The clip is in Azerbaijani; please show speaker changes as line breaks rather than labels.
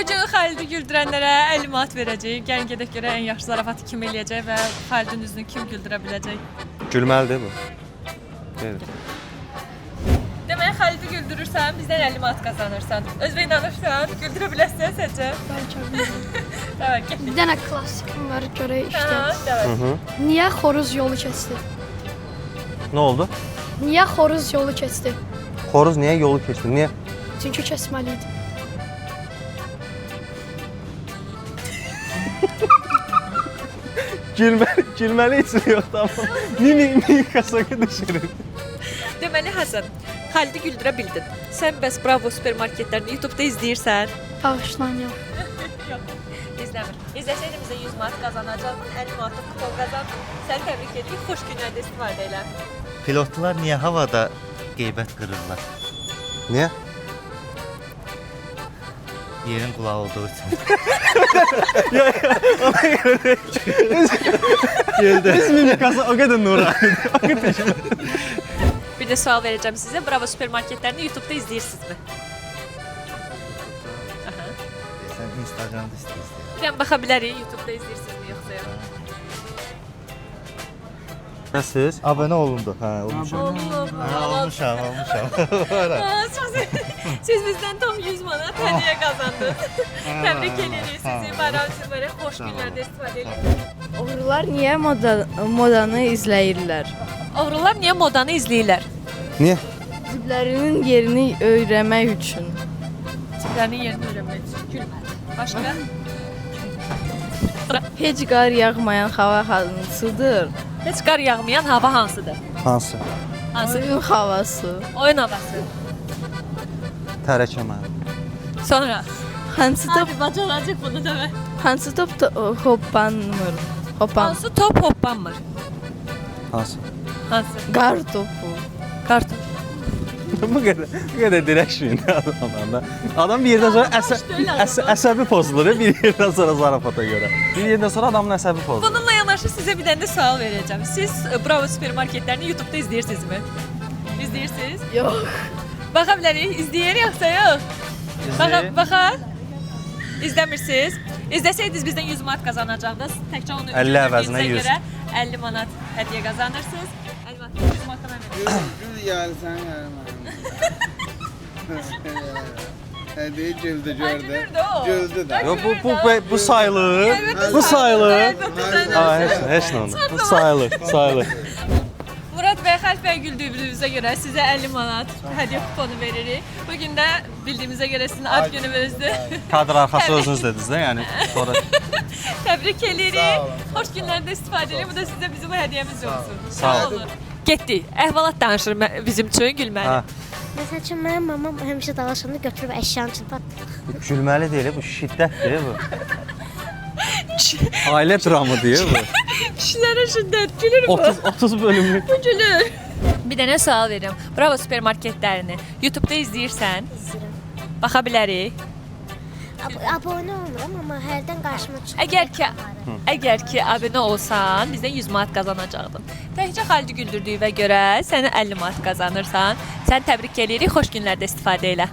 Bugün Xəlidi güldürənlərə 50 manat verəcəyik. Gəlin gedək görə ən yaxşı zarafatı kim eləyəcək və Xəlidin üzünü kim güldürə biləcək.
Gülməlidir bu. Evet.
Demək Xəlidi güldürürsən, bizdən 50 manat qazanırsan. Özünə inanırsan, güldürə bilərsən səncə?
Bəlkə.
Tamam, get.
Bir dənə klassikim var görək
Ha,
işte.
tamam.
Niyə xoruz yolu keçdi?
Ne oldu?
Niyə xoruz yolu keçdi?
Xoruz niye yolu keçdi? Niye?
Çünki kəsməli idi.
Gülməli için yok tamam. Mimik kasaka düşürür.
Deməli Həsən, Xəlidi güldürə bildin. Sən bəs Bravo supermarketlərini YouTube-da izləyirsən?
Bağışlanıyor.
İzləmir. İzləsəydin bizə 100 manat qazanacaqdın, 50 manatlıq kupon qazan. Səni təbrik edirik, xoş günlərdə istifadə elə.
Pilotlar niye havada qeybət qırırlar?
Niye?
Yerin qulağı olduğu için.
Biz mimikası o kadar nurani.
Bir də sual verəcəm sizə. Bravo supermarketlərini YouTube-da izləyirsinizmi? Aha.
Sen Instagram'da istiyorsun.
Bir dənə baxa bilərik YouTube-da izləyirsinizmi yoxsa yox?
Nasılsınız?
Abone olundu. Ha, olmuşam.
Oğlum,
Ha, olmuşam.
Siz bizdən tam 100 manat hədiyyə qazandınız. Təbrik edirik sizi. Bayram sizlərə xoş günlərdə istifadə edin.
Oğrular niyə modanı izləyirlər?
Oğrular niyə modanı izləyirlər?
Niye?
Ciblərinin yerini öyrənmək üçün.
Ciblərinin yerini öyrənmək üçün. Gülməli. Başqa?
Heç qar yağmayan hava hansıdır?
Heç qar yağmayan hava hansıdır?
Hansı?
Hansı?
Oyun havası.
Oyun havası.
Tərəkəmə.
Sonra?
Hansı top,
Hadi bacaracaq bunu demə.
hansı top hoppanmır?
Hansı top hoppanmır?
Hansı?
Hansı?
Qar topu.
Karton.
bu kadar direkt şeyinde adamda. Adam bir yerden sonra əsəbi pozulur. Bir yerden sonra zarafata göre. Bir yerden sonra adamın əsəbi pozulur.
Bununla yanaşı sizə bir dənə də sual verəcəm. Siz Bravo supermarketlərini YouTube-da izləyirsinizmi? İzləyirsiniz?
Yox.
Baxa bilərik, izləyir yoxsa yox? Baxa. İzləmirsiniz. İzləsəydiniz bizdən 100 manat qazanacaqdınız. Təkcə onu
50 əvəzinə 100.
görə 50 manat hədiyyə qazanırsınız. 50 manat, 100 manat da mən verirəm.
Gül yarısan yarım. Hadi güldü gördü.
gülürdü o.
Güldü de.
Yo, bu sayılır. Bu sayılır. Aa, heç nə onda. Bu sayılır.
Murad bəy, Xəlif bəy güldüyünüzə görə sizə 50 manat hədiyyə kuponu veririk. Bugün də bildiyimizə görə sizin ad gününüzdür.
Kadr arxası özünüz dediniz də, yəni sonra
Təbrik edirik. Xoş günlərdə istifadə edin. Bu da sizə bizim hədiyyəmiz olsun.
Sağ ol.
Getdik. Əhvalat danışır bizim üçün gülməli.
Ha,
Məsəl üçün mənim mamam həmişə dalaşanda götürüb əşyanı çırpar.
gülməli deyil, bu şiddətdir bu. Ailə dramı deyil bu.
Kişilərə şiddət gülür bu.
30 bölümlük.
Bu gülür. Bir dənə sual verirəm. Bravo supermarketlərini YouTube-da izləyirsən?
İzləyirəm.
Baxa bilərik.
Abunə olmuram, amma hərdən qarşıma çıxır.
Əgər ki abunə olsan, bizdən 100 manat qazanacaqdın. Təkcə Xəlidi güldürdüyünə görə sənə 50 manat qazanırsan. Sən təbrik edirik. Xoş günlərdə istifadə elə.